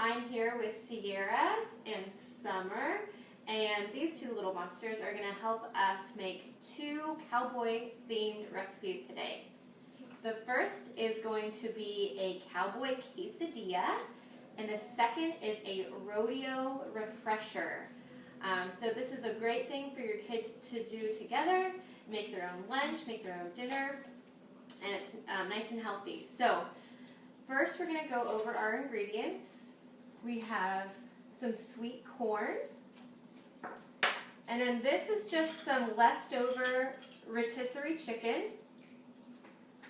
I'm here with Sierra and Summer, and these two little monsters are going to help us make two cowboy-themed recipes today. The first is going to be a cowboy quesadilla, and the second is a rodeo refresher. So this is a great thing for your kids to do together, make their own lunch, make their own dinner, and it's nice and healthy. So first we're going to go over our ingredients. We have some sweet corn, and then this is just some leftover rotisserie chicken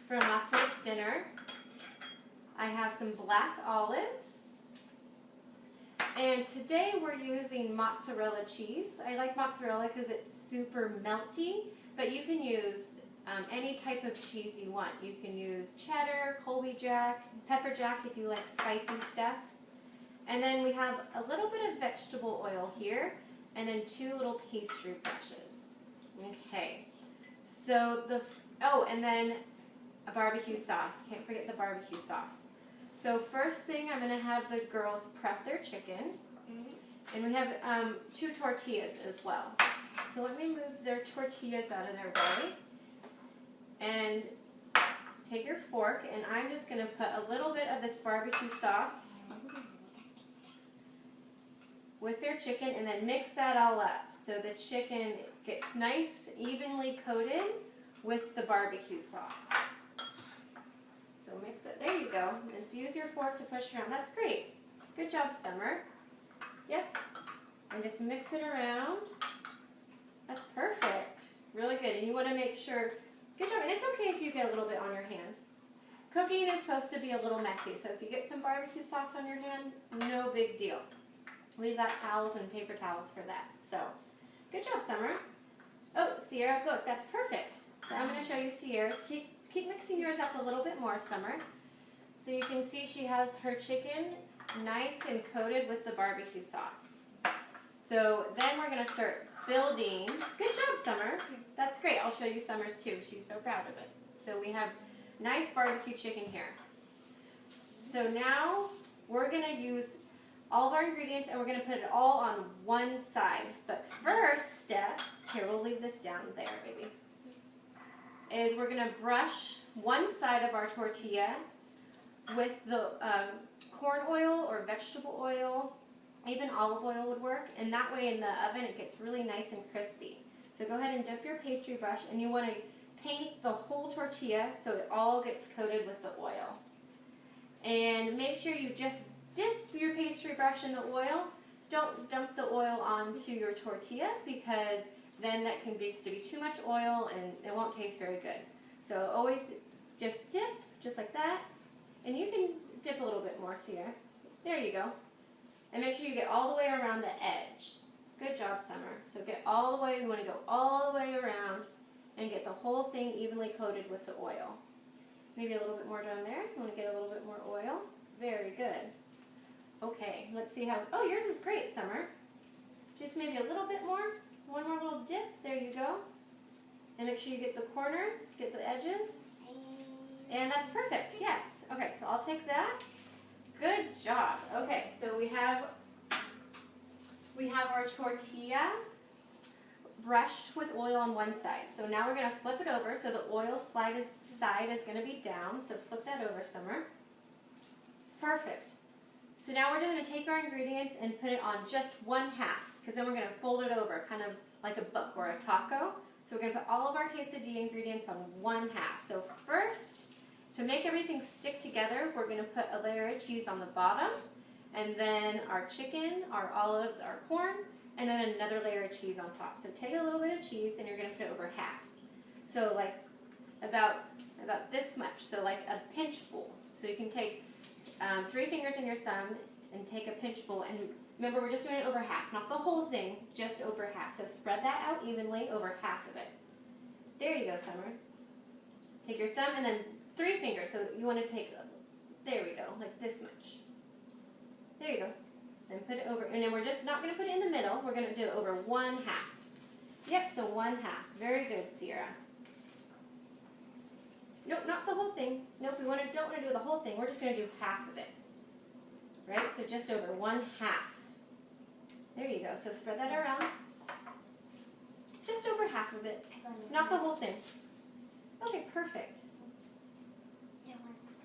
from last night's dinner. I have some black olives, and today we're using mozzarella cheese. I like mozzarella because it's super melty, but you can use any type of cheese you want. You can use cheddar, Colby Jack, pepper jack if you like spicy stuff. And then we have a little bit of vegetable oil here, and then two little pastry brushes. Okay, so and then a barbecue sauce. Can't forget the barbecue sauce. So first thing, I'm going to have the girls prep their chicken. And we have two tortillas as well. So let me move their tortillas out of their way. And take your fork, and I'm just going to put a little bit of this barbecue sauce with their chicken, and then mix that all up so the chicken gets nice, evenly coated with the barbecue sauce. So mix it. There you go. And just use your fork to push around. That's great. Good job, Summer. Yep. And just mix it around. That's perfect. Really good. And you want to make sure. Good job. And it's okay if you get a little bit on your hand. Cooking is supposed to be a little messy, so if you get some barbecue sauce on your hand, no big deal. We've got towels and paper towels for that. So, good job, Summer. Oh, Sierra, look, that's perfect. So I'm going to show you Sierra's. Keep mixing yours up a little bit more, Summer. So you can see she has her chicken nice and coated with the barbecue sauce. So then we're going to start building. Good job, Summer. That's great. I'll show you Summer's too. She's so proud of it. So we have nice barbecue chicken here. So now we're going to use all of our ingredients, and we're going to put it all on one side. But first step, here, we'll leave this down there, baby, is we're going to brush one side of our tortilla with the corn oil or vegetable oil. Even olive oil would work, and that way in the oven it gets really nice and crispy. So go ahead and dip your pastry brush, and you want to paint the whole tortilla so it all gets coated with the oil. And make sure you just dip your pastry brush in the oil. Don't dump the oil onto your tortilla, because then that can be too much oil and it won't taste very good. So always just dip, just like that. And you can dip a little bit more, Sierra. There you go. And make sure you get all the way around the edge. Good job, Summer. So get all the way, you want to go all the way around and get the whole thing evenly coated with the oil. Maybe a little bit more down there. You want to get a little bit more oil. Very good. Okay, let's see how, oh, yours is great, Summer. Just maybe a little bit more. One more little dip. There you go. And make sure you get the corners, get the edges. And that's perfect, yes. Okay, so I'll take that. Good job. Okay, so we have our tortilla brushed with oil on one side. So now we're going to flip it over so the oil side is going to be down. So flip that over, Summer. Perfect. So now we're going to take our ingredients and put it on just one half, because then we're going to fold it over, kind of like a book or a taco. So we're going to put all of our quesadilla ingredients on one half. So first, to make everything stick together, we're going to put a layer of cheese on the bottom, and then our chicken, our olives, our corn, and then another layer of cheese on top. So take a little bit of cheese and you're going to put it over half. So like about this much, so like a pinchful. So you can take 3 fingers in your thumb and take a pinchful, and remember we're just doing it over half, not the whole thing, just over half. So spread that out evenly over half of it. There you go, Summer. Take your thumb and then 3 fingers, so you want to take, there we go, like this much. There you go. Then put it over, and then we're just not going to put it in the middle, we're going to do it over one half. Yep, so one half. Very good, Sierra. Nope, not the whole thing. Nope, don't want to do the whole thing. We're just going to do half of it. right? So just over 1/2. There you go. So spread that around. Just over half of it, not the whole thing. Okay, perfect. There was some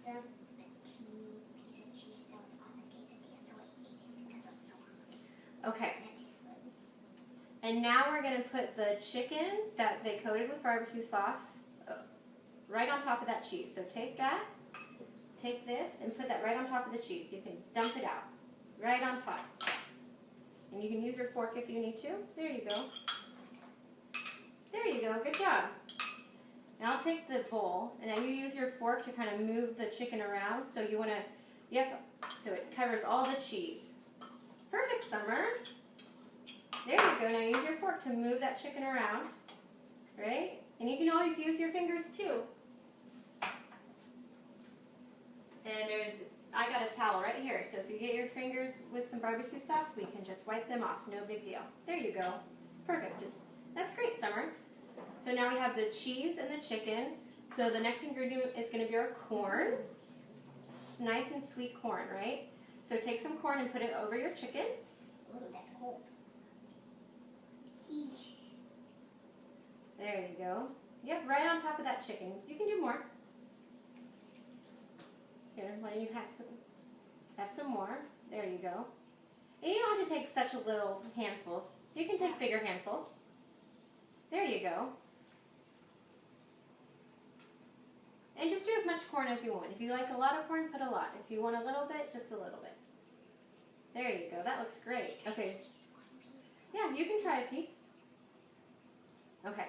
teeny piece of cheese that was on the quesadilla, so I ate it because I was so hungry. Okay. And now we're going to put the chicken that they coated with barbecue sauce right on top of that cheese. So take that, take this, and put that right on top of the cheese. You can dump it out right on top. And you can use your fork if you need to. There you go. There you go. Good job. Now I'll take the bowl, and then you use your fork to kind of move the chicken around. So you want to, yep, so it covers all the cheese. Perfect, Summer. There you go. Now use your fork to move that chicken around, right? And you can always use your fingers too. And I got a towel right here. So if you get your fingers with some barbecue sauce, we can just wipe them off. No big deal. There you go. Perfect. That's great, Summer. So now we have the cheese and the chicken. So the next ingredient is going to be our corn. Nice and sweet corn, right? So take some corn and put it over your chicken. Ooh, that's cold. There you go. Yep, right on top of that chicken. You can do more. Here, why don't you have some more? There you go. And you don't have to take such a little handfuls. You can take bigger handfuls. There you go. And just do as much corn as you want. If you like a lot of corn, put a lot. If you want a little bit, just a little bit. There you go. That looks great. Okay. Yeah, you can try a piece. Okay.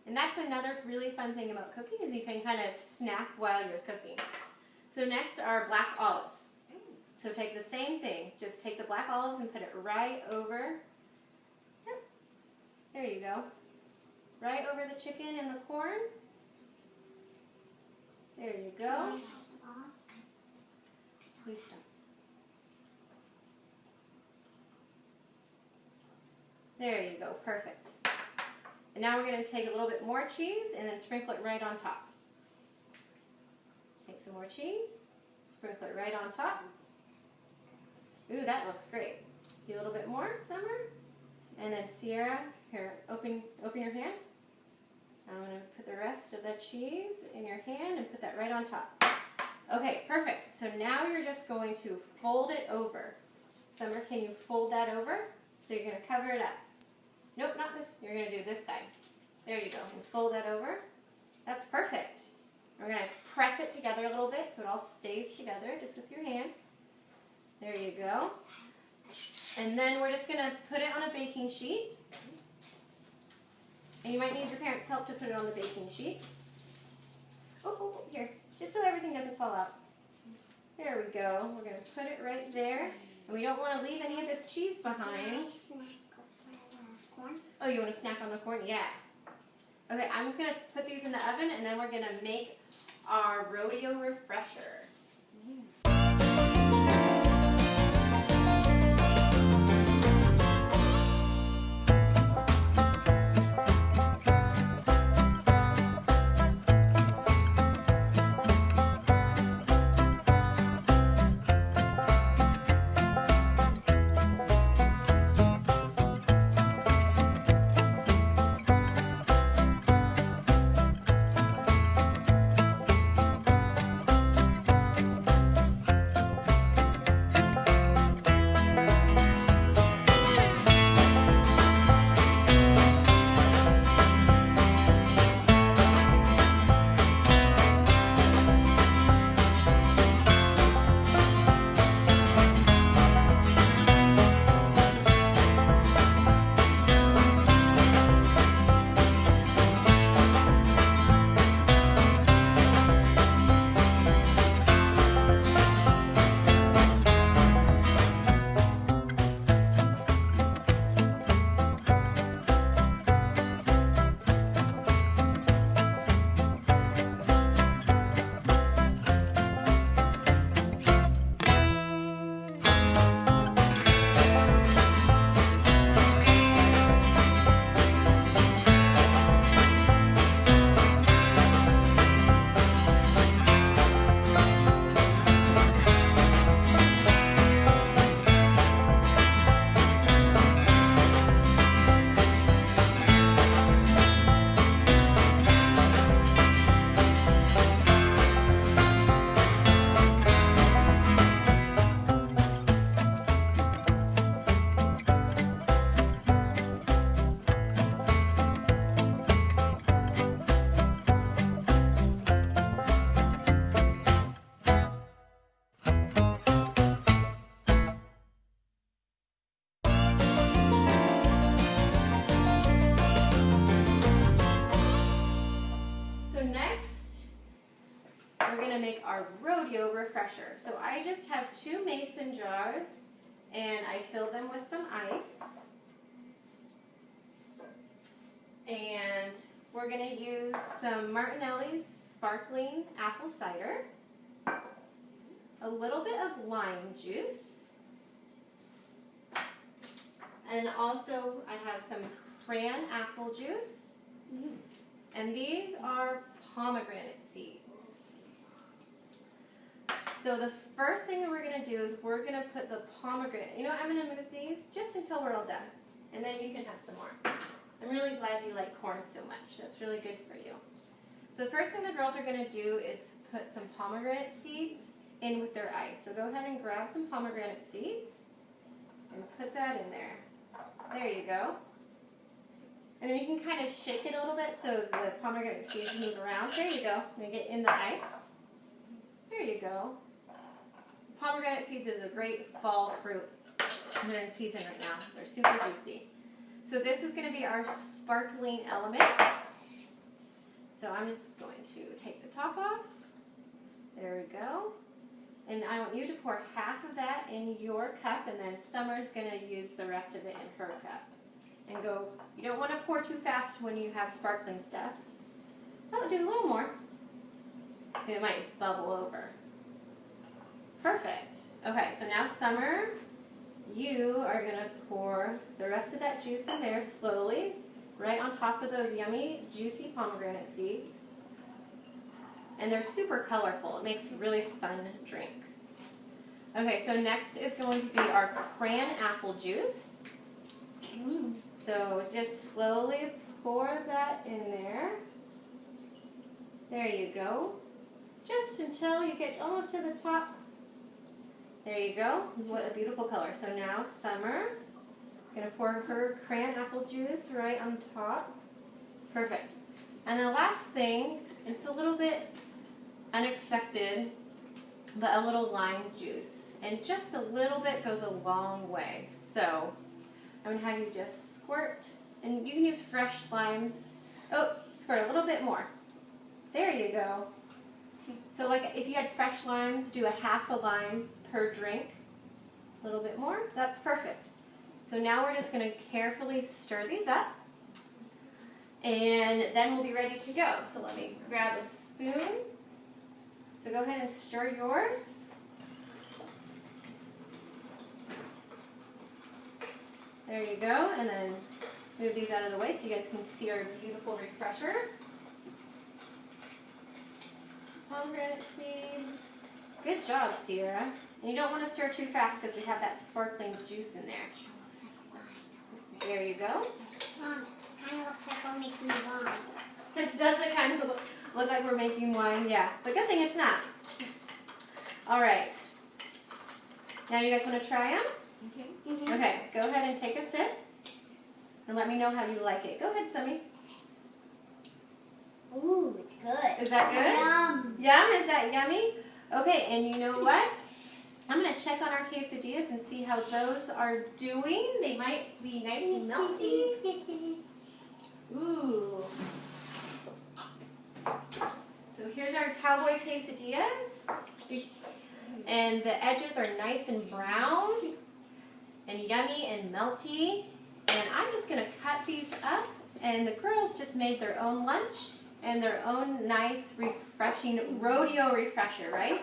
And that's another really fun thing about cooking is you can kind of snack while you're cooking. So next are black olives. So take the same thing. Just take the black olives and put it right over. Yep. There you go. Right over the chicken and the corn. There you go. Please stop. There you go. Perfect. And now we're going to take a little bit more cheese and then sprinkle it right on top. Take some more cheese, sprinkle it right on top. Ooh, that looks great. Do a little bit more, Summer. And then Sierra, here, open your hand. I'm going to put the rest of the cheese in your hand and put that right on top. Okay, perfect. So now you're just going to fold it over. Summer, can you fold that over? So you're going to cover it up. Nope, not this. You're going to do this side. There you go. And fold that over. That's perfect. We're going to press it together a little bit so it all stays together just with your hands. There you go. And then we're just going to put it on a baking sheet. And you might need your parents' help to put it on the baking sheet. Oh, here. Just so everything doesn't fall out. There we go. We're going to put it right there. And we don't want to leave any of this cheese behind. Corn? Oh, you want to snack on the corn? Yeah. Okay, I'm just going to put these in the oven and then we're going to make our rodeo refresher. we're gonna make our rodeo refresher. So I just have 2 mason jars and I fill them with some ice. And we're gonna use some Martinelli's sparkling apple cider, a little bit of lime juice, and also I have some cran apple juice, and these are pomegranate seeds. So the first thing that we're going to do is we're going to put the pomegranate, I'm going to move these just until we're all done, and then you can have some more. I'm really glad you like corn so much. That's really good for you. So the first thing the girls are going to do is put some pomegranate seeds in with their ice. So go ahead and grab some pomegranate seeds and put that in there. There you go. And then you can kind of shake it a little bit so the pomegranate seeds move around. There you go. And get in the ice. There you go. Pomegranate seeds is a great fall fruit. They're in season right now. They're super juicy. So this is going to be our sparkling element. So I'm just going to take the top off. There we go. And I want you to pour half of that in your cup, and then Summer's going to use the rest of it in her cup. And go, you don't want to pour too fast when you have sparkling stuff. Oh, do a little more. It might bubble over. Perfect. Okay, so now Summer, you are going to pour the rest of that juice in there slowly, right on top of those yummy, juicy pomegranate seeds. And they're super colorful. It makes a really fun drink. Okay, so next is going to be our cran apple juice. So just slowly pour that in there. There you go. Just until you get almost to the top. There you go. What a beautiful color. So now Summer, going to pour her cran apple juice right on top. Perfect. And the last thing, it's a little bit unexpected, but a little lime juice. And just a little bit goes a long way. So I'm going to have you just squirt, and you can use fresh limes. Oh, squirt a little bit more. There you go. So like if you had fresh limes, do a half a lime per drink. A little bit more. That's perfect. So now we're just going to carefully stir these up, and then we'll be ready to go. So let me grab a spoon. So go ahead and stir yours. There you go, and then move these out of the way so you guys can see our beautiful refreshers. Pomegranate seeds. Good job, Sierra. And you don't want to stir too fast because we have that sparkling juice in there. There you go. Mom, it kind of looks like we're making wine. Does it kind of look like we're making wine? Yeah, but good thing it's not. All right. Now you guys want to try them? Mm-hmm. Okay, go ahead and take a sip and let me know how you like it. Go ahead, Summy. Ooh, it's good. Is that good? Yum. Yum? Is that yummy? Okay, and you know what? I'm going to check on our quesadillas and see how those are doing. They might be nice and melty. Ooh. So here's our cowboy quesadillas. And the edges are nice and brown and yummy and melty. And I'm just going to cut these up. And the girls just made their own lunch and their own nice, refreshing rodeo refresher, right?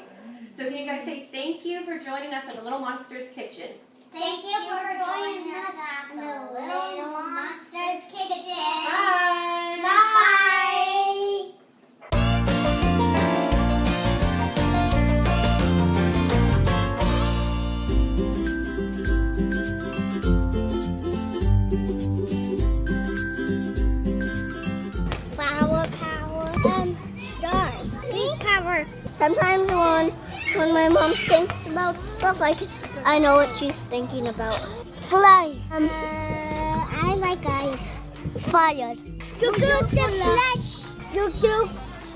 So can you guys say thank you for joining us at the Little Monsters Kitchen? Thank you for joining us at the Little Monsters Kitchen. Bye! Bye! Flower power, stars. Green power. Sometimes when my mom thinks about stuff, I know what she's thinking about. Fly. I like ice. Fire. Yo quiero ser Flash. Yo quiero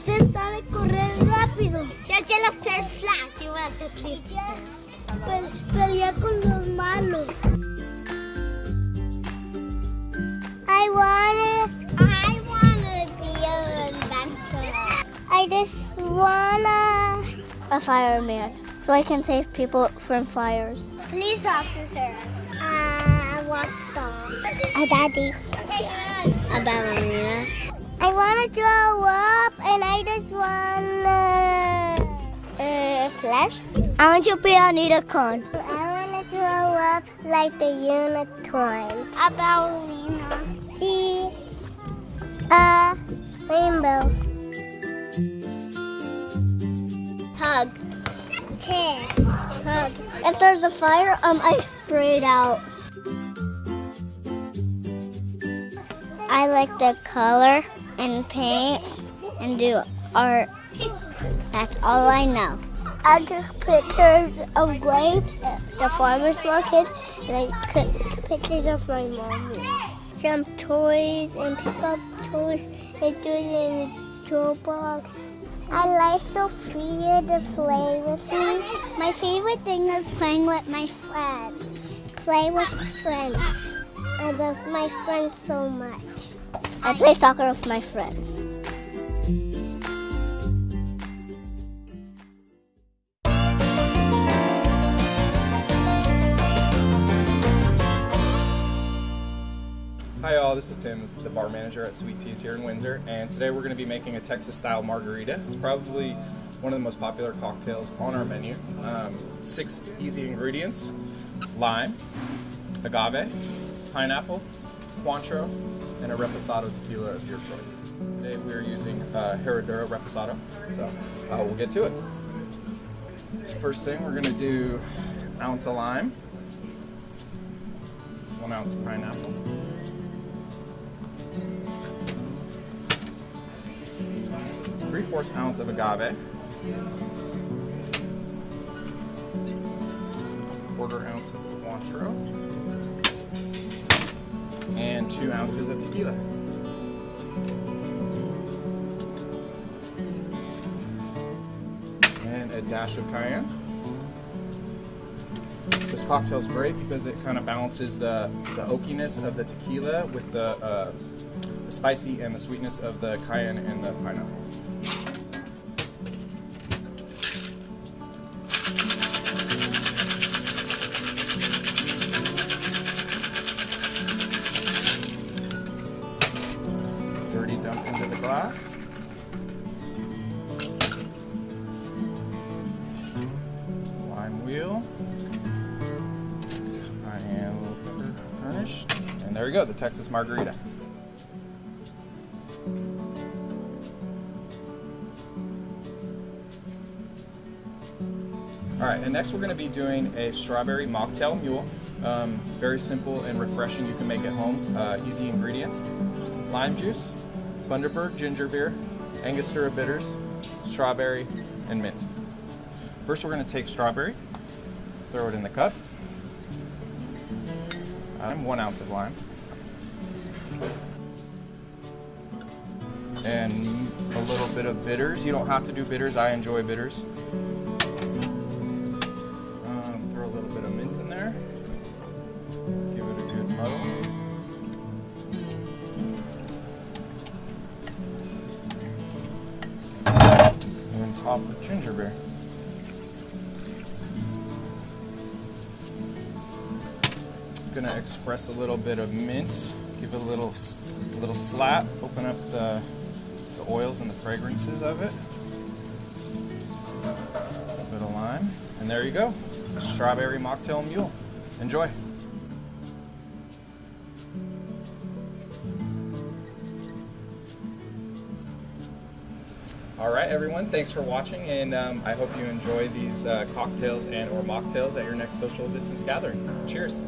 ser sabe correr rápido. Yo quiero ser Flash. Y voy a triste. Pelear con los malos. I wanna be an inventor. I just wanna a fireman, so I can save people from fires. Police officer. A watchdog. A daddy. A ballerina. I want to throw up, and I just want flash. I want to be a unicorn. I want to throw up like the unicorn. A ballerina. Be a rainbow. Hug. Kiss. Hug. If there's a fire, I spray it out. I like to color and paint and do art. That's all I know. I took pictures of grapes, the farmer's market, and I took pictures of my mommy. Some toys and pick up toys and do it in a toolbox. I like Sophia to play with me. My favorite thing is playing with my friends. Play with friends. I love my friends so much. I play soccer with my friends. Hi all, this is Tim, the bar manager at Sweet Teas here in Windsor, and today we're going to be making a Texas-style margarita. It's probably one of the most popular cocktails on our menu. 6 easy ingredients: lime, agave, pineapple, Cointreau, and a reposado tequila of your choice. Today we're using Herradura reposado, so we'll get to it. First thing, we're going to do an ounce of lime, 1 ounce pineapple, 3/4 ounce of agave, 1/4 ounce of Cointreau, and 2 ounces of tequila. And a dash of cayenne. This cocktail is great because it kind of balances the oakiness of the tequila with the spicy and the sweetness of the cayenne and the pineapple. Dirty dump into the glass. Lime wheel. Cayenne, little pepper garnished. And there you go, the Texas margarita. All right, and next we're going to be doing a strawberry mocktail mule. Very simple and refreshing. You can make at home. Easy ingredients: lime juice, Bundaberg ginger beer, Angostura bitters, strawberry, and mint. First, we're going to take strawberry, throw it in the cup. 1 ounce of lime, and a little bit of bitters. You don't have to do bitters. I enjoy bitters. Throw a little bit of mint in there. Give it a good muddle. And then top with ginger beer. Gonna express a little bit of mint. Give it a little slap. Open up the oils and the fragrances of it. A bit of lime, and there you go. Strawberry mocktail mule. Enjoy. All right, everyone. Thanks for watching, and I hope you enjoy these cocktails and or mocktails at your next social distance gathering. Cheers.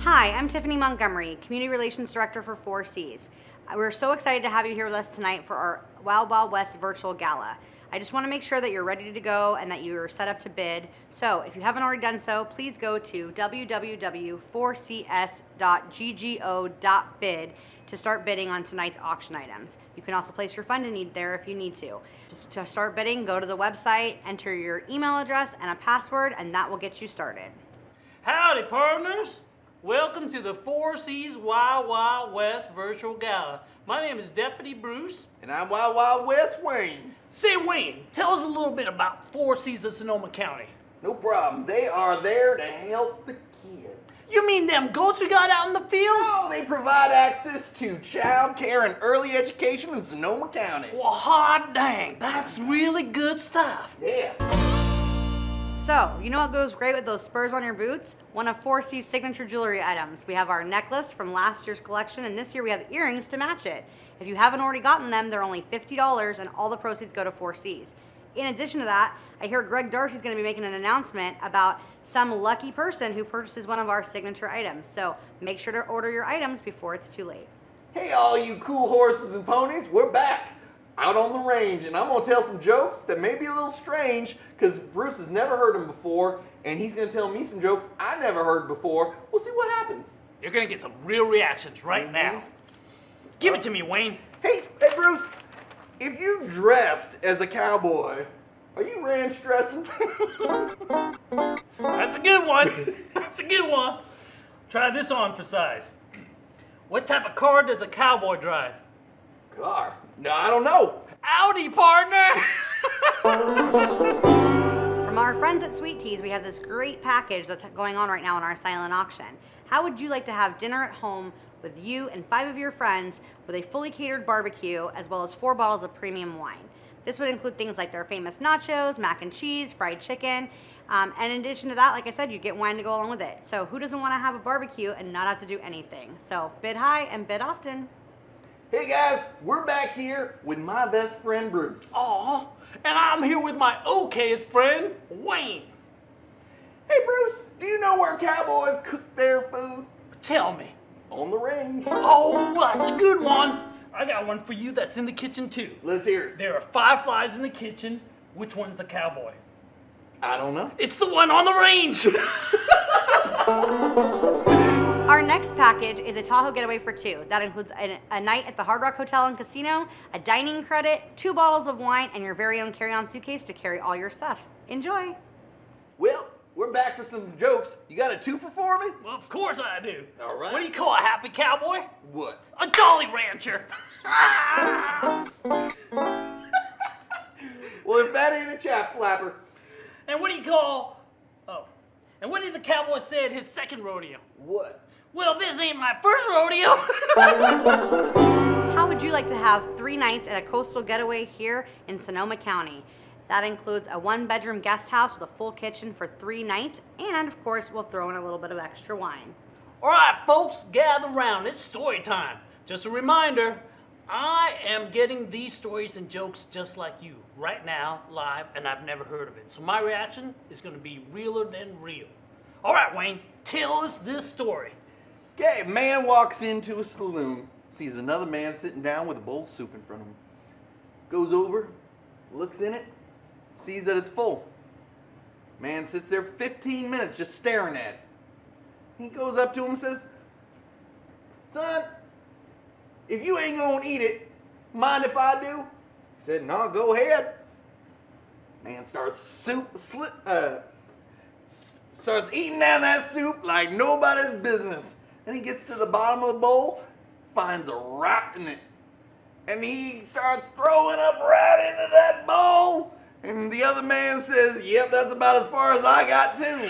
Hi, I'm Tiffany Montgomery, Community Relations Director for 4Cs. We're so excited to have you here with us tonight for our Wild Wild West virtual gala. I just want to make sure that you're ready to go and that you're set up to bid. So if you haven't already done so, please go to www.4cs.ggo.bid to start bidding on tonight's auction items. You can also place your fund in need there if you need to. Just to start bidding, go to the website, enter your email address and a password, and that will get you started. Howdy, partners. Welcome to the Four Seas Wild Wild West Virtual Gala. My name is Deputy Bruce. And I'm Wild Wild West Wayne. Say, Wayne, tell us a little bit about Four Seas of Sonoma County. No problem. They are there to help the kids. You mean them goats we got out in the field? Oh, they provide access to child care and early education in Sonoma County. Well, hot dang, that's really good stuff. Yeah. So, you know what goes great with those spurs on your boots? One of 4C's signature jewelry items. We have our necklace from last year's collection, and this year we have earrings to match it. If you haven't already gotten them, they're only $50, and all the proceeds go to 4C's. In addition to that, I hear Greg Darcy's going to be making an announcement about some lucky person who purchases one of our signature items. So make sure to order your items before it's too late. Hey, all you cool horses and ponies, we're back. Out on the range, and I'm gonna tell some jokes that may be a little strange because Bruce has never heard them before, and he's gonna tell me some jokes I never heard before. We'll see what happens. You're gonna get some real reactions right now. Give it to me, Wayne. Hey, Bruce, if you dressed as a cowboy, are you ranch dressing? That's a good one. That's a good one. Try this on for size. What type of car does a cowboy drive? Car? No, I don't know. Audi, partner! From our friends at Sweet Teas, we have this great package that's going on right now in our silent auction. How would you like to have dinner at home with you and 5 of your friends with a fully catered barbecue as well as 4 bottles of premium wine? This would include things like their famous nachos, mac and cheese, fried chicken, and in addition to that, like I said, you get wine to go along with it. So who doesn't want to have a barbecue and not have to do anything? So bid high and bid often. Hey guys, we're back here with my best friend Bruce. Aw, and I'm here with my okayest friend, Wayne. Hey Bruce, do you know where cowboys cook their food? Tell me. On the range. Oh, that's a good one. I got one for you that's in the kitchen too. Let's hear it. There are 5 flies in the kitchen. Which one's the cowboy? I don't know. It's the one on the range. Our next package is a Tahoe getaway for 2. That includes a night at the Hard Rock Hotel and Casino, a dining credit, 2 bottles of wine, and your very own carry-on suitcase to carry all your stuff. Enjoy. Well, we're back for some jokes. You got a 2 for me? Well, of course I do. All right. What do you call a happy cowboy? What? A Jolly Rancher. Well, if that ain't a chap flapper. And what do you call... Oh. And what did the cowboy say at his second rodeo? What? Well, this ain't my first rodeo. How would you like to have 3 nights at a coastal getaway here in Sonoma County? That includes a 1-bedroom guest house with a full kitchen for 3 nights, and of course, we'll throw in a little bit of extra wine. All right, folks, gather round. It's story time. Just a reminder, I am getting these stories and jokes just like you right now, live, and I've never heard of it. So my reaction is going to be realer than real. All right, Wayne, tell us this story. Okay, a man walks into a saloon, sees another man sitting down with a bowl of soup in front of him. Goes over, looks in it, sees that it's full. Man sits there 15 minutes just staring at it. He goes up to him and says, "Son, if you ain't gonna eat it, mind if I do?" He said, "No, go ahead." Man starts starts eating down that soup like nobody's business. Then he gets to the bottom of the bowl, finds a rat in it. And he starts throwing up right into that bowl. And the other man says, "Yep, that's about as far as I got too."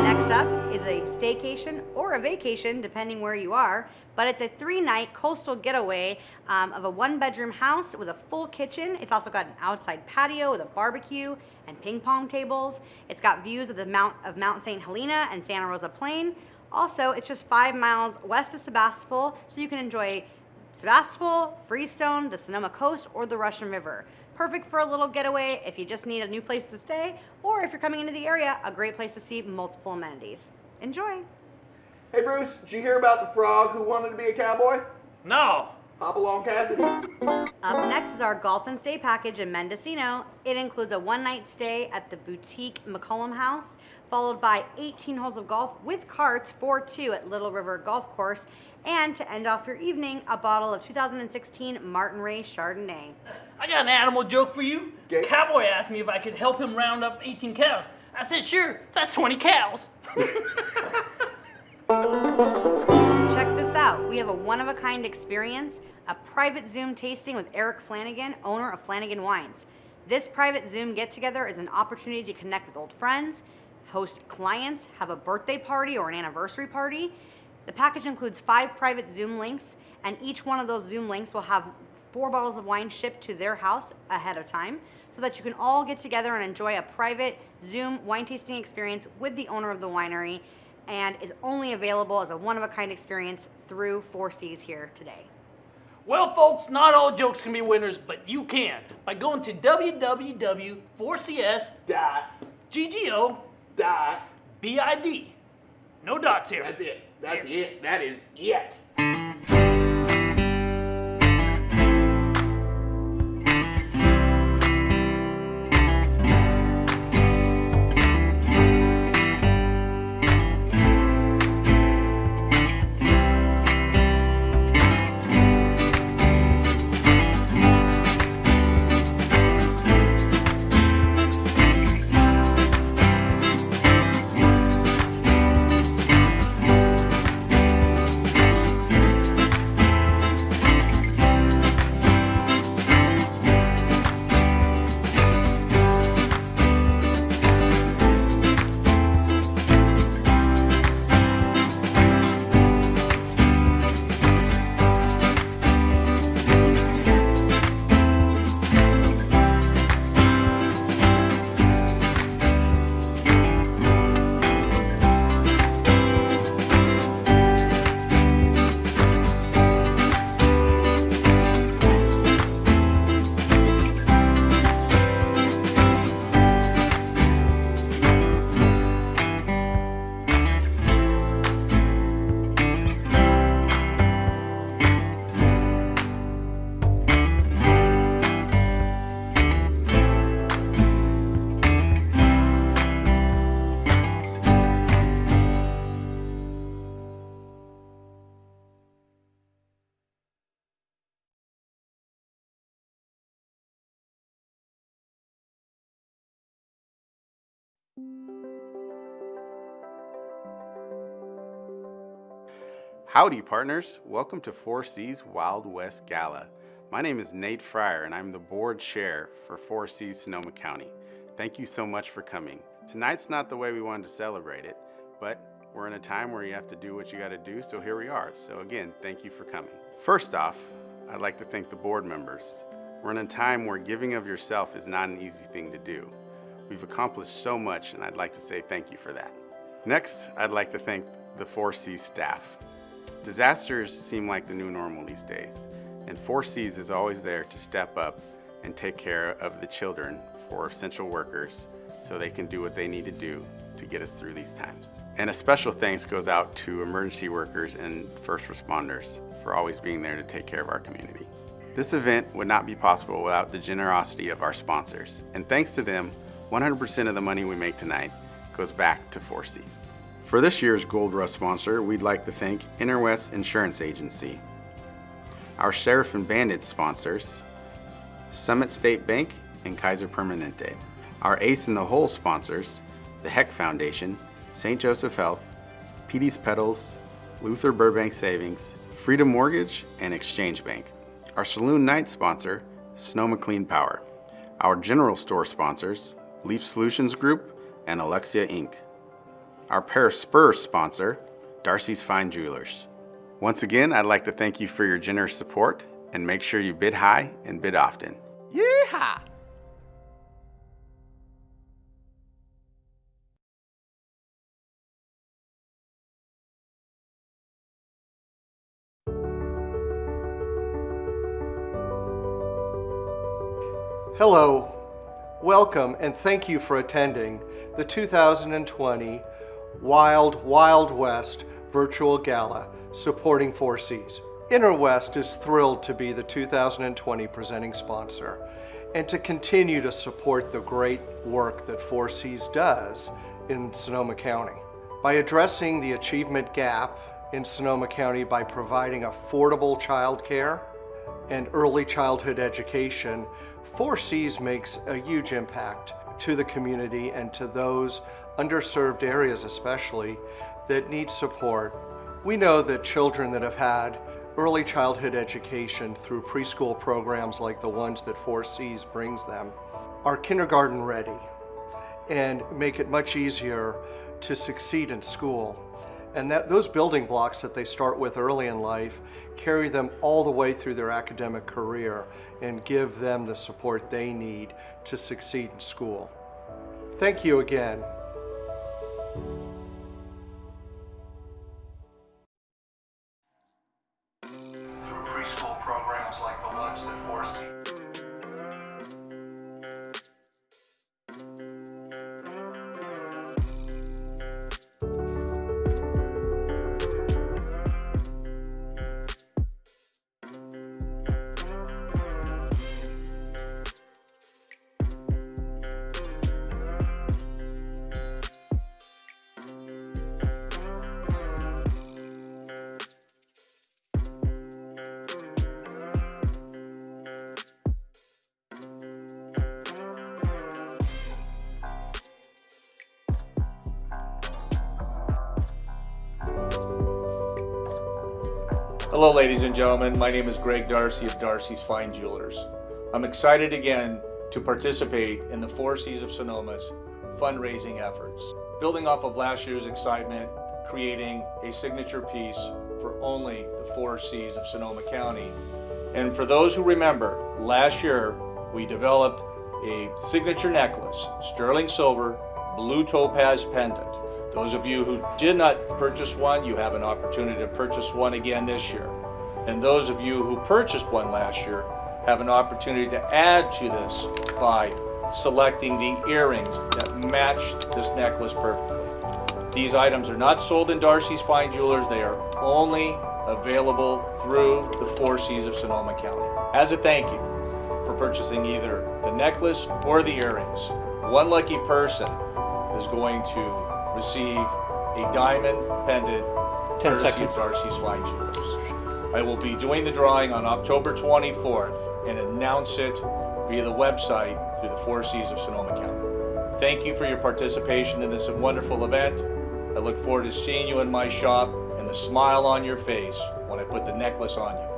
Next up is a staycation or a vacation, depending where you are, but it's a 3-night coastal getaway of a 1-bedroom house with a full kitchen. It's also got an outside patio with a barbecue and ping pong tables. It's got views of the Mount St. Helena and Santa Rosa Plain. Also, it's just 5 miles west of Sebastopol, so you can enjoy Sebastopol, Freestone, the Sonoma Coast, or the Russian River. Perfect for a little getaway if you just need a new place to stay, or if you're coming into the area, a great place to see multiple amenities. Enjoy. Hey Bruce, did you hear about the frog who wanted to be a cowboy? No. Hop along, Cassidy. Up next is our golf and stay package in Mendocino. It includes a 1-night stay at the boutique McCollum House, followed by 18 holes of golf with carts for 2 at Little River Golf Course, and to end off your evening, a bottle of 2016 Martin Ray Chardonnay. I got an animal joke for you. Okay. Cowboy asked me if I could help him round up 18 cows. I said, sure, that's 20 cows. Check this out. We have a one-of-a-kind experience, a private Zoom tasting with Eric Flanagan, owner of Flanagan Wines. This private Zoom get-together is an opportunity to connect with old friends, host clients, have a birthday party or an anniversary party. The package includes 5 private Zoom links, and each one of those Zoom links will have 4 bottles of wine shipped to their house ahead of time so that you can all get together and enjoy a private Zoom wine tasting experience with the owner of the winery, and is only available as a one-of-a-kind experience through 4 Cs here today. Well, folks, not all jokes can be winners, but you can by going to www.4cs.ggo.bid. No dots here. That's it. That's it. That is it. Howdy partners, welcome to 4C's Wild West Gala. My name is Nate Fryer and I'm the board chair for 4C Sonoma County. Thank you so much for coming. Tonight's not the way we wanted to celebrate it, but we're in a time where you have to do what you gotta do, so here we are. So again, thank you for coming. First off, I'd like to thank the board members. We're in a time where giving of yourself is not an easy thing to do. We've accomplished so much and I'd like to say thank you for that. Next, I'd like to thank the 4C staff. Disasters seem like the new normal these days, and 4Cs is always there to step up and take care of the children for essential workers so they can do what they need to do to get us through these times. And a special thanks goes out to emergency workers and first responders for always being there to take care of our community. This event would not be possible without the generosity of our sponsors, and thanks to them, 100% of the money we make tonight goes back to 4Cs. For this year's Gold Rush sponsor, we'd like to thank Interwest Insurance Agency, our Sheriff and Bandit sponsors, Summit State Bank and Kaiser Permanente, our Ace in the Hole sponsors, the Heck Foundation, St. Joseph Health, Petey's Pedals, Luther Burbank Savings, Freedom Mortgage, and Exchange Bank, our Saloon Night sponsor, Sonoma Clean Power, our general store sponsors, Leap Solutions Group and Alexia Inc., our Paris Spurs sponsor, Darcy's Fine Jewelers. Once again, I'd like to thank you for your generous support and make sure you bid high and bid often. Yeehaw! Hello, welcome, and thank you for attending the 2020 Wild West Virtual Gala supporting 4Cs. Interwest is thrilled to be the 2020 presenting sponsor and to continue to support the great work that 4Cs does in Sonoma County. By addressing the achievement gap in Sonoma County by providing affordable childcare and early childhood education, 4Cs makes a huge impact to the community and to those underserved areas especially that need support. We know that children that have had early childhood education through preschool programs like the ones that 4Cs brings them are kindergarten ready and make it much easier to succeed in school. And that those building blocks that they start with early in life carry them all the way through their academic career and give them the support they need to succeed in school. Thank you again. Through preschool programs like the ones that 4C. Hello ladies and gentlemen, my name is Greg Darcy of Darcy's Fine Jewelers. I'm excited again to participate in the 4Cs of Sonoma's fundraising efforts. Building off of last year's excitement, creating a signature piece for only the 4Cs of Sonoma County. And for those who remember, last year we developed a signature necklace, sterling silver, blue topaz pendant. Those of you who did not purchase one, you have an opportunity to purchase one again this year. And those of you who purchased one last year have an opportunity to add to this by selecting the earrings that match this necklace perfectly. These items are not sold in Darcy's Fine Jewelers. They are only available through the 4Cs of Sonoma County. As a thank you for purchasing either the necklace or the earrings, one lucky person is going to receive a diamond pendant courtesy of Darcy's Fine Jewelers. I will be doing the drawing on October 24th and announce it via the website through the 4Cs of Sonoma County. Thank you for your participation in this wonderful event. I look forward to seeing you in my shop and the smile on your face when I put the necklace on you.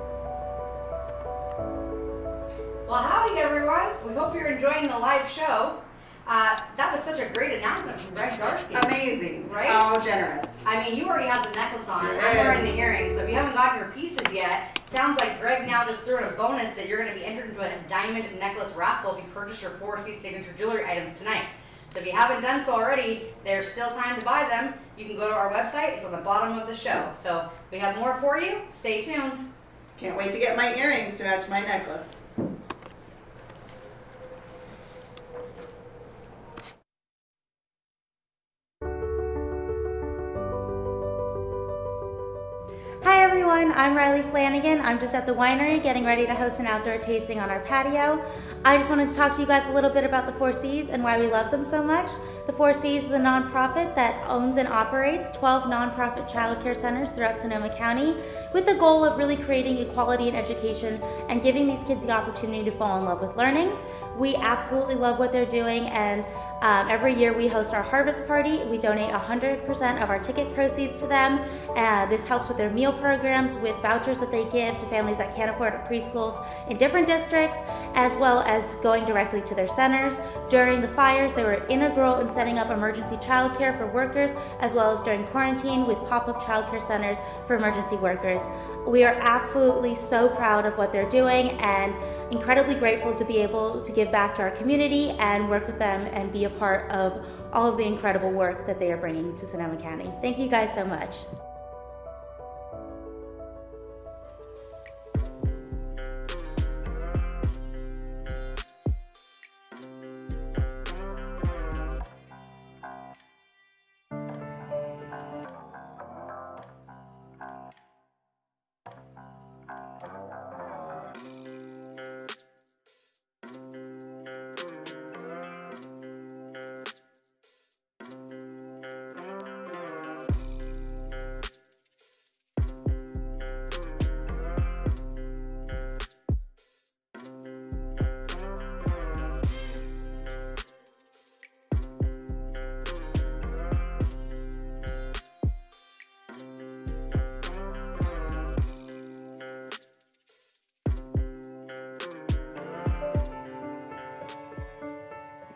Well, howdy everyone. We hope you're enjoying the live show. That was such a great announcement from Greg Darcy. Amazing. Right? How generous. I mean, you already have the necklace on. Yes. I'm wearing the earrings. So if you haven't gotten your pieces yet, sounds like Greg now just threw in a bonus that you're going to be entered into a diamond necklace raffle if you purchase your 4C signature jewelry items tonight. So if you haven't done so already, there's still time to buy them. You can go to our website. It's on the bottom of the show. So we have more for you. Stay tuned. Can't wait to get my earrings to match my necklace. Hi everyone, I'm Riley Flanagan. I'm just at the winery getting ready to host an outdoor tasting on our patio. I just wanted to talk to you guys a little bit about the 4Cs and why we love them so much. The 4Cs is a nonprofit that owns and operates 12 nonprofit childcare centers throughout Sonoma County with the goal of really creating equality in education and giving these kids the opportunity to fall in love with learning. We absolutely love what they're doing, and every year we host our harvest party. We donate 100% of our ticket proceeds to them. This helps with their meal programs, with vouchers that they give to families that can't afford preschools in different districts, as well as going directly to their centers. During the fires, they were integral in setting up emergency childcare for workers, as well as during quarantine with pop-up childcare centers for emergency workers. We are absolutely so proud of what they're doing and incredibly grateful to be able to give back to our community and work with them and be a part of all of the incredible work that they are bringing to Sonoma County. Thank you guys so much.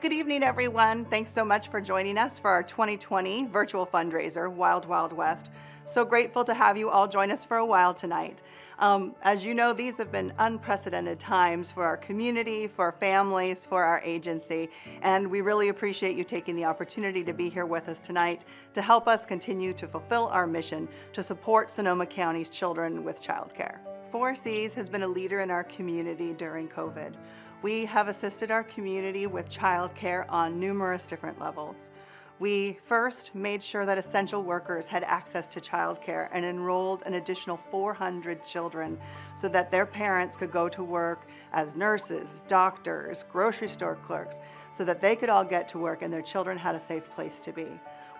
good evening, everyone. Thanks so much for joining us for our 2020 virtual fundraiser, Wild Wild West. So grateful to have you all join us for a while tonight. As you know, these have been unprecedented times for our community, for our families, for our agency, and we really appreciate you taking the opportunity to be here with us tonight to help us continue to fulfill our mission to support Sonoma County's children with childcare. 4Cs has been a leader in our community during COVID. We have assisted our community with childcare on numerous different levels. We first made sure that essential workers had access to childcare and enrolled an additional 400 children so that their parents could go to work as nurses, doctors, grocery store clerks, so that they could all get to work and their children had a safe place to be.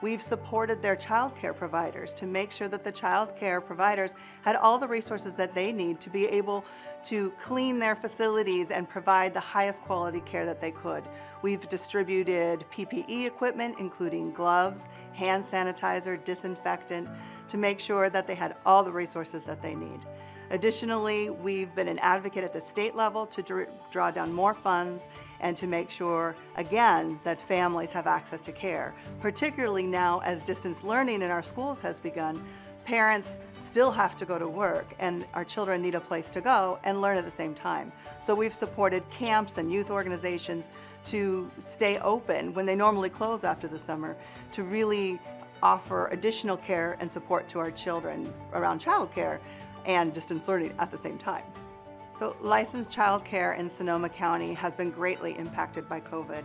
We've supported their childcare providers to make sure that the childcare providers had all the resources that they need to be able to clean their facilities and provide the highest quality care that they could. We've distributed PPE equipment, including gloves, hand sanitizer, disinfectant, to make sure that they had all the resources that they need. Additionally, we've been an advocate at the state level to draw down more funds and to make sure, again, that families have access to care. Particularly now as distance learning in our schools has begun, parents still have to go to work and our children need a place to go and learn at the same time. So we've supported camps and youth organizations to stay open when they normally close after the summer to really offer additional care and support to our children around childcare and distance learning at the same time. So licensed childcare in Sonoma County has been greatly impacted by COVID.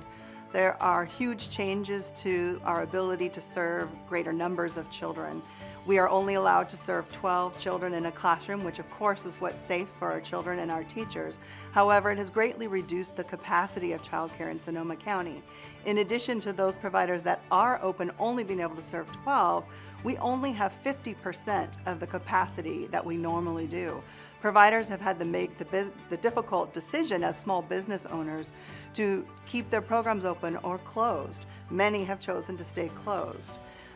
There are huge changes to our ability to serve greater numbers of children. We are only allowed to serve 12 children in a classroom, which of course is what's safe for our children and our teachers. However, it has greatly reduced the capacity of childcare in Sonoma County. In addition to those providers that are open only being able to serve 12, we only have 50% of the capacity that we normally do. Providers have had to make the difficult decision as small business owners to keep their programs open or closed. Many have chosen to stay closed.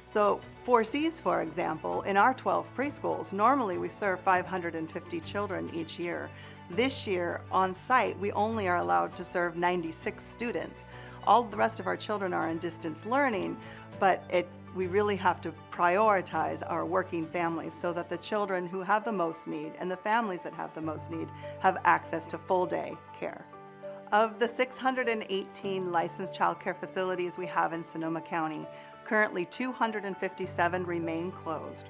So 4Cs, for example, in our 12 preschools, normally we serve 550 children each year. This year, on site, we only are allowed to serve 96 students. All the rest of our children are in distance learning, but we really have to prioritize our working families so that the children who have the most need and the families that have the most need have access to full day care. Of the 618 licensed child care facilities we have in Sonoma County, currently 257 remain closed.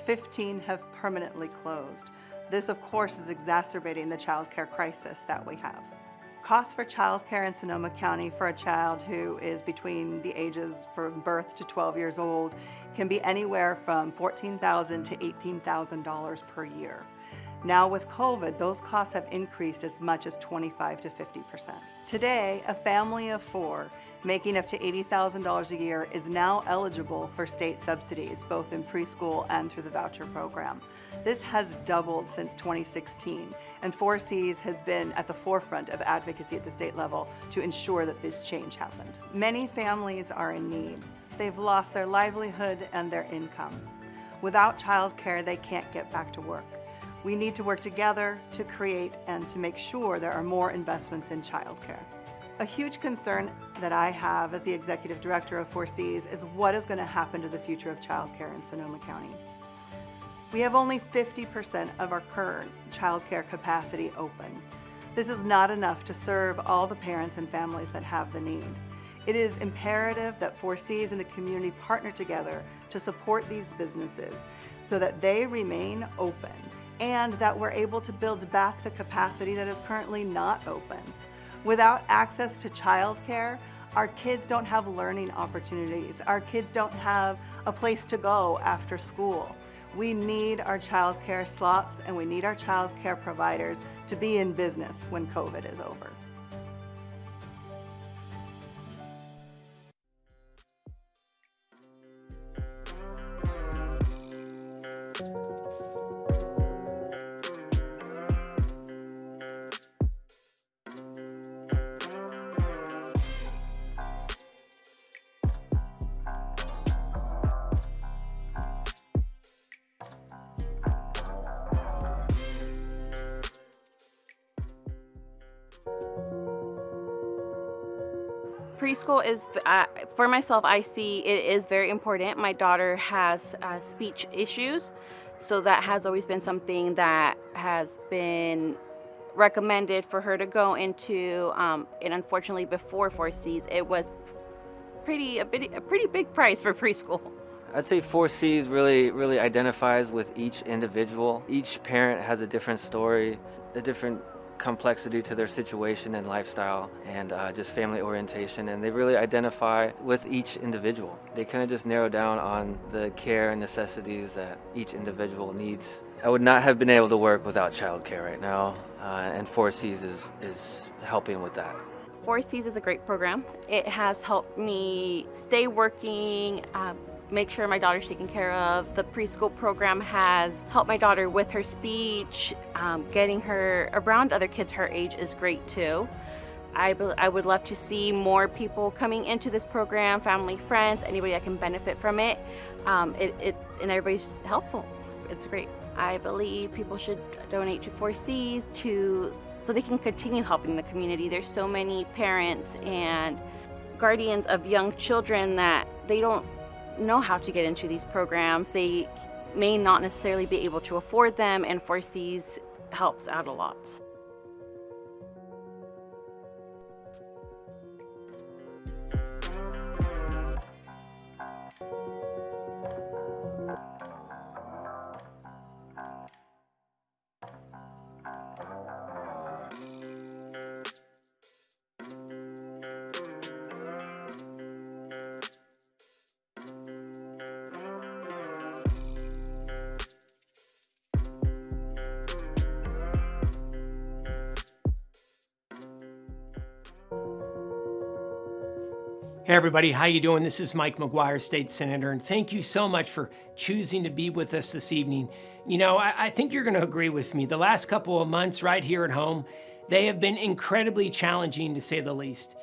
15 have permanently closed. This, of course, is exacerbating the child care crisis that we have. Costs for child care in Sonoma County for a child who is between the ages from birth to 12 years old can be anywhere from $14,000 to $18,000 per year. Now with COVID, those costs have increased as much as 25 to 50%. Today, a family of 4 making up to $80,000 a year is now eligible for state subsidies, both in preschool and through the voucher program. This has doubled since 2016, and 4Cs has been at the forefront of advocacy at the state level to ensure that this change happened. Many families are in need. They've lost their livelihood and their income. Without childcare, they can't get back to work. We need to work together to create and to make sure there are more investments in childcare. A huge concern that I have as the executive director of 4Cs is what is going to happen to the future of childcare in Sonoma County. We have only 50% of our current childcare capacity open. This is not enough to serve all the parents and families that have the need. It is imperative that 4Cs and the community partner together to support these businesses so that they remain open and that we're able to build back the capacity that is currently not open. Without access to childcare, our kids don't have learning opportunities. Our kids don't have a place to go after school. We need our childcare slots and we need our childcare providers to be in business when COVID is over. preschool is, for myself, I see it is very important. My daughter has speech issues, so that has always been something that has been recommended for her to go into, and unfortunately before 4Cs, it was a pretty big price for preschool. I'd say 4Cs really identifies with each individual. Each parent has a different story, a different complexity to their situation and lifestyle, and just family orientation, and they really identify with each individual. They kind of just narrow down on the care and necessities that each individual needs. I would not have been able to work without childcare right now, and 4Cs is helping with that. 4Cs is a great program. It has helped me stay working, make sure my daughter's taken care of. The preschool program has helped my daughter with her speech. Getting her around other kids her age is great too. I would love to see more people coming into this program, family, friends, anybody that can benefit from it. And everybody's helpful. It's great. I believe people should donate to 4Cs so they can continue helping the community. There's so many parents and guardians of young children that they don't know how to get into these programs. They may not necessarily be able to afford them, and 4Cs helps out a lot. Hey everybody, how you doing? This is Mike McGuire, State Senator, and thank you so much for choosing to be with us this evening. You know, I think you're going to agree with me. The last couple of months right here at home, they have been incredibly challenging to say the least.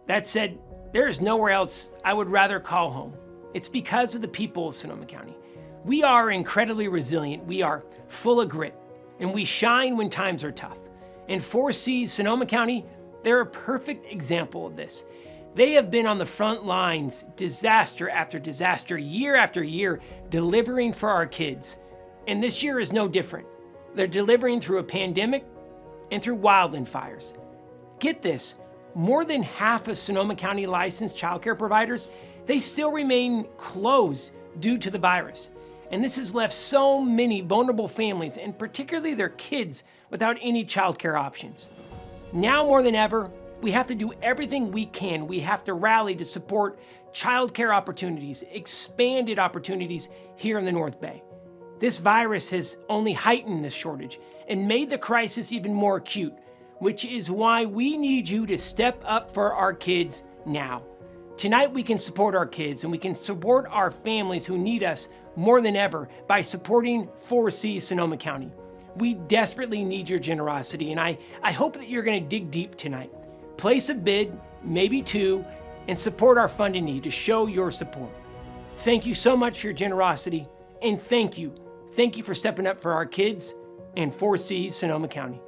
That said, there is nowhere else I would rather call home. It's because of the people of Sonoma County. We are incredibly resilient, we are full of grit, and we shine when times are tough. And 4Cs, Sonoma County, they're a perfect example of this. They have been on the front lines, disaster after disaster, year after year, delivering for our kids. And this year is no different. They're delivering through a pandemic and through wildland fires. Get this, more than half of Sonoma County licensed childcare providers, they still remain closed due to the virus. And this has left so many vulnerable families, and particularly their kids, without any childcare options. Now more than ever, we have to do everything we can. We have to rally to support childcare opportunities, expanded opportunities here in the North Bay. This virus has only heightened this shortage and made the crisis even more acute, which is why we need you to step up for our kids now. Tonight we can support our kids and we can support our families who need us more than ever by supporting 4C Sonoma County. We desperately need your generosity, and I hope that you're going to dig deep tonight. Place a bid, maybe two, and support our funding need to show your support. Thank you so much for your generosity, and thank you. Thank you for stepping up for our kids and 4C Sonoma County.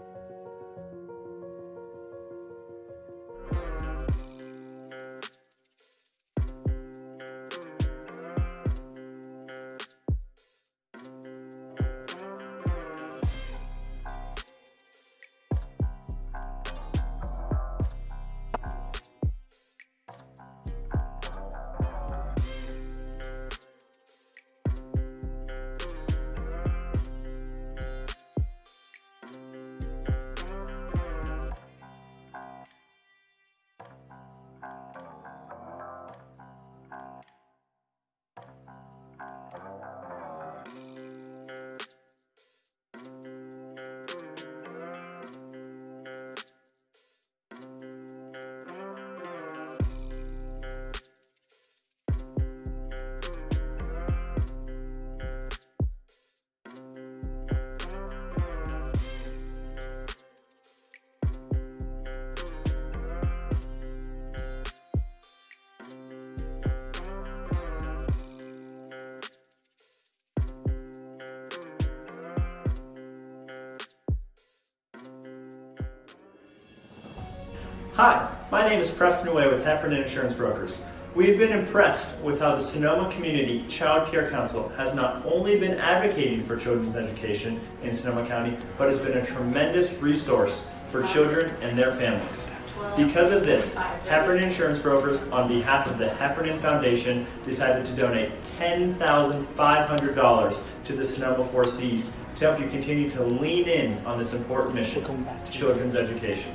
Hi, My name is Preston Way with Heffernan Insurance Brokers. We've been impressed with how the Sonoma Community Child Care Council has not only been advocating for children's education in Sonoma County, but has been a tremendous resource for children and their families. Because of this, Heffernan Insurance Brokers, on behalf of the Heffernan Foundation, decided to donate $10,500 to the Sonoma 4Cs to help you continue to lean in on this important mission, children's education.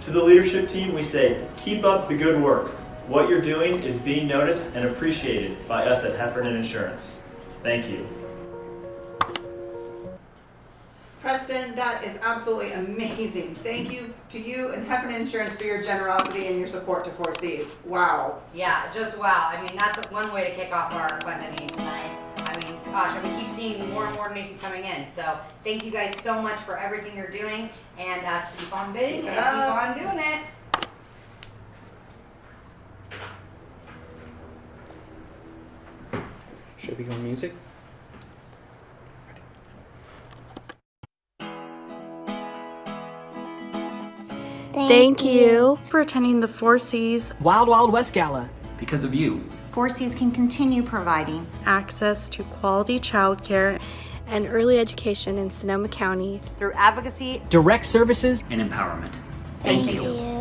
To the leadership team, we say, keep up the good work. What you're doing is being noticed and appreciated by us at Heffernan Insurance. Thank you. Preston, that is absolutely amazing. Thank you to you and Heffernan Insurance for your generosity and your support to 4Cs. Wow. Yeah, just wow. I mean, that's one way to kick off our funding tonight. I mean, gosh, I mean, keep seeing more and more donations coming in. So thank you guys so much for everything you're doing, and keep on bidding and keep on doing it. Should we go music? Thank you for attending the 4Cs Wild Wild West Gala. Because of you. 4Cs can continue providing access to quality childcare and early education in Sonoma County through advocacy, direct services, and empowerment. Thank you.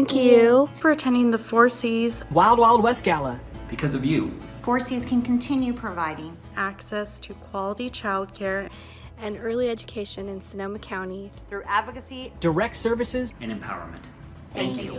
Thank you for attending the 4Cs Wild Wild West Gala. Because of you. 4Cs can continue providing access to quality childcare and early education in Sonoma County through advocacy, direct services, and empowerment. Thank you.